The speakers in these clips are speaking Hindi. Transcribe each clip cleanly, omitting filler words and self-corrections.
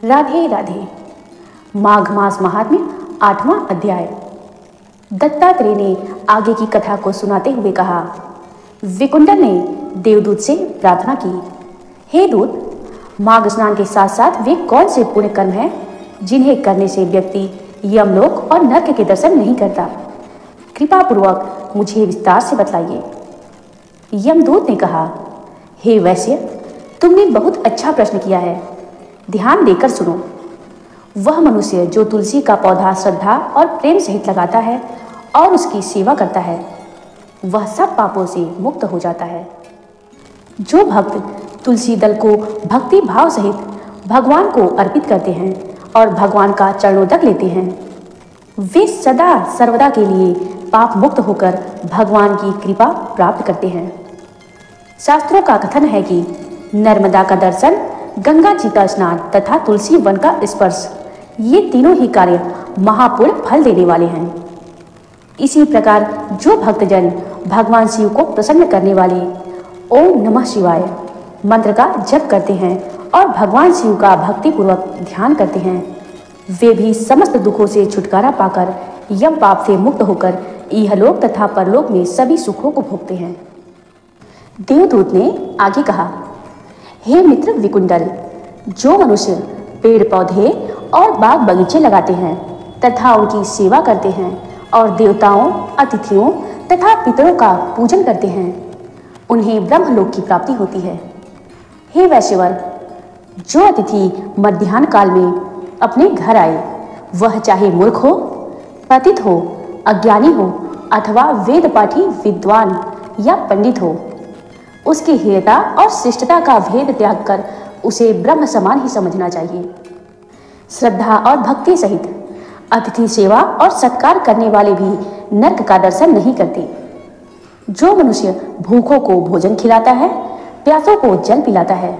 राधे राधे। माघ मास महात्म्य 8वां अध्याय। दत्तात्रेय ने आगे की कथा को सुनाते हुए कहा, विकुंडल ने देवदूत से प्रार्थना की, हे दूत, माघ स्नान के साथ साथ वे कौन से पुण्य कर्म हैं जिन्हें करने से व्यक्ति यमलोक और नरक के दर्शन नहीं करता? कृपा पूर्वक मुझे विस्तार से बतलाइए। यमदूत ने कहा, हे वैश्य, तुमने बहुत अच्छा प्रश्न किया है। ध्यान देकर सुनो। वह मनुष्य जो तुलसी का पौधा श्रद्धा और प्रेम सहित लगाता है और उसकी सेवा करता है, वह सब पापों से मुक्त हो जाता है। जो भक्त तुलसी दल को भक्ति भाव सहित भगवान को अर्पित करते हैं और भगवान का चरणोदक लेते हैं, वे सदा सर्वदा के लिए पाप मुक्त होकर भगवान की कृपा प्राप्त करते हैं। शास्त्रों का कथन है कि नर्मदा का दर्शन, गंगा जी का स्नान तथा तुलसी वन का स्पर्श, ये तीनों ही कार्य महापुण्य फल देने वाले हैं। इसी प्रकार जो भक्तजन भगवान शिव को प्रसन्न करने वाले ओम नमः शिवाय मंत्र का जप करते हैं और भगवान शिव का भक्ति पूर्वक ध्यान करते हैं, वे भी समस्त दुखों से छुटकारा पाकर यम पाप से मुक्त होकर इहलोक तथा परलोक में सभी सुखों को भोगते हैं। देवदूत ने आगे कहा, हे मित्र विकुंडल, जो मनुष्य पेड़ पौधे और बाग बगीचे लगाते हैं तथा उनकी सेवा करते हैं और देवताओं, अतिथियों तथा पितरों का पूजन करते हैं, उन्हें ब्रह्मलोक की प्राप्ति होती है। हे वैश्यवर, जो अतिथि मध्याह्न काल में अपने घर आए, वह चाहे मूर्ख हो, पतित हो, अज्ञानी हो अथवा वेद पाठी विद्वान या पंडित हो, उसकी हीनता और शिष्टता का भेद त्याग कर उसे ब्रह्म समान ही समझना चाहिए। श्रद्धा और भक्ति सहित अतिथि सेवा और सत्कार करने वाले भी नरक का दर्शन नहीं करते। जो मनुष्य भूखों को भोजन खिलाता है, प्यासों को जल पिलाता है,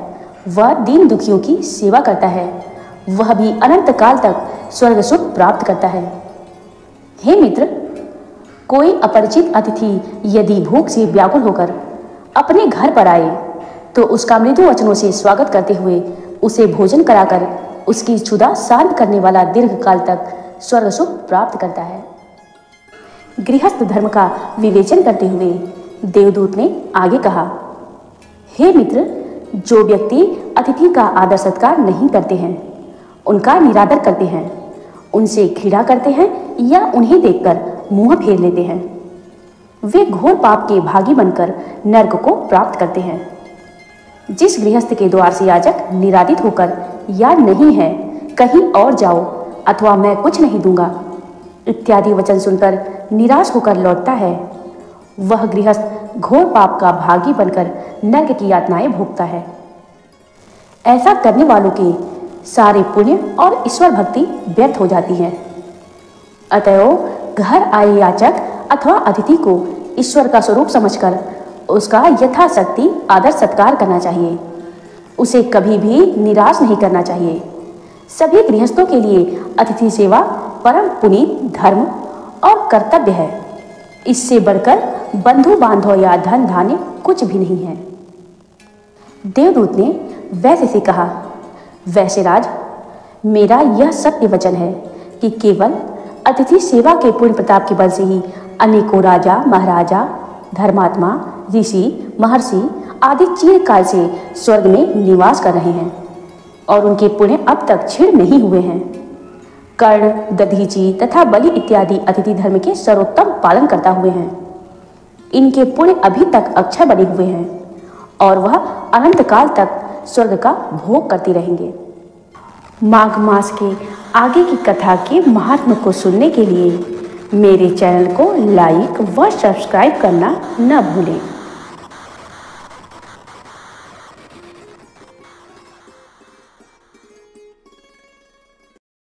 वह दीन दुखियों की सेवा करता है, वह भी अनंत काल तक स्वर्ग सुख प्राप्त करता है। हे मित्र, कोई अपरिचित अतिथि यदि भूख से व्याकुल होकर अपने घर पर आए तो उसका मृदु वचनों से स्वागत करते हुए उसे भोजन कराकर उसकी क्षुधा शांत करने वाला दीर्घ काल तक स्वर्ग सुख प्राप्त करता है। गृहस्थ धर्म का विवेचन करते हुए देवदूत ने आगे कहा, हे मित्र, जो व्यक्ति अतिथि का आदर सत्कार नहीं करते हैं, उनका निरादर करते हैं, उनसे घृणा करते हैं या उन्हें देखकर मुंह फेर लेते हैं, वे घोर पाप के भागी बनकर नरक को प्राप्त करते हैं। जिस गृहस्थ के द्वार से याचक निरादित होकर या नहीं है, कहीं और जाओ अथवा मैं कुछ नहीं दूंगा इत्यादि वचन सुनकर निराश होकर लौटता है, वह गृहस्थ घोर पाप का भागी बनकर नरक की यातनाएं भोगता है। ऐसा करने वालों के सारे पुण्य और ईश्वर भक्ति व्यर्थ हो जाती है। अतएव घर आए याचक अथवा अतिथि को ईश्वर का स्वरूप समझकर उसका यथाशक्ति आदर सत्कार करना चाहिए। उसे कभी भी निराश नहीं करना चाहिए। सभी गृहस्थों के लिए अतिथि सेवा परम पुनीत धर्म और कर्तव्य है। इससे बढ़कर बंधु बांधव या धन धान्य कुछ भी नहीं है। देवदूत ने वैश्य से कहा, वैश्यराज, मेरा यह सत्य वचन है कि केवल अतिथि सेवा के पुण्य प्रताप के बल से ही अनेकों राजा महाराजा, धर्मात्मा, ऋषि, महर्षि आदि चिरकाल से स्वर्ग में निवास कर रहे हैं और उनके पुण्य अब तक क्षीण नहीं हुए हैं। कर्ण, दधीची तथा बलि इत्यादि अतिथि धर्म के सर्वोत्तम पालन करता हुए हैं। इनके पुण्य अभी तक अक्षय बने हुए हैं और वह अनंत काल तक स्वर्ग का भोग करते रहेंगे। माघ मास के आगे की कथा के महात्म्य को सुनने के लिए मेरे चैनल को लाइक व सब्सक्राइब करना न भूलें।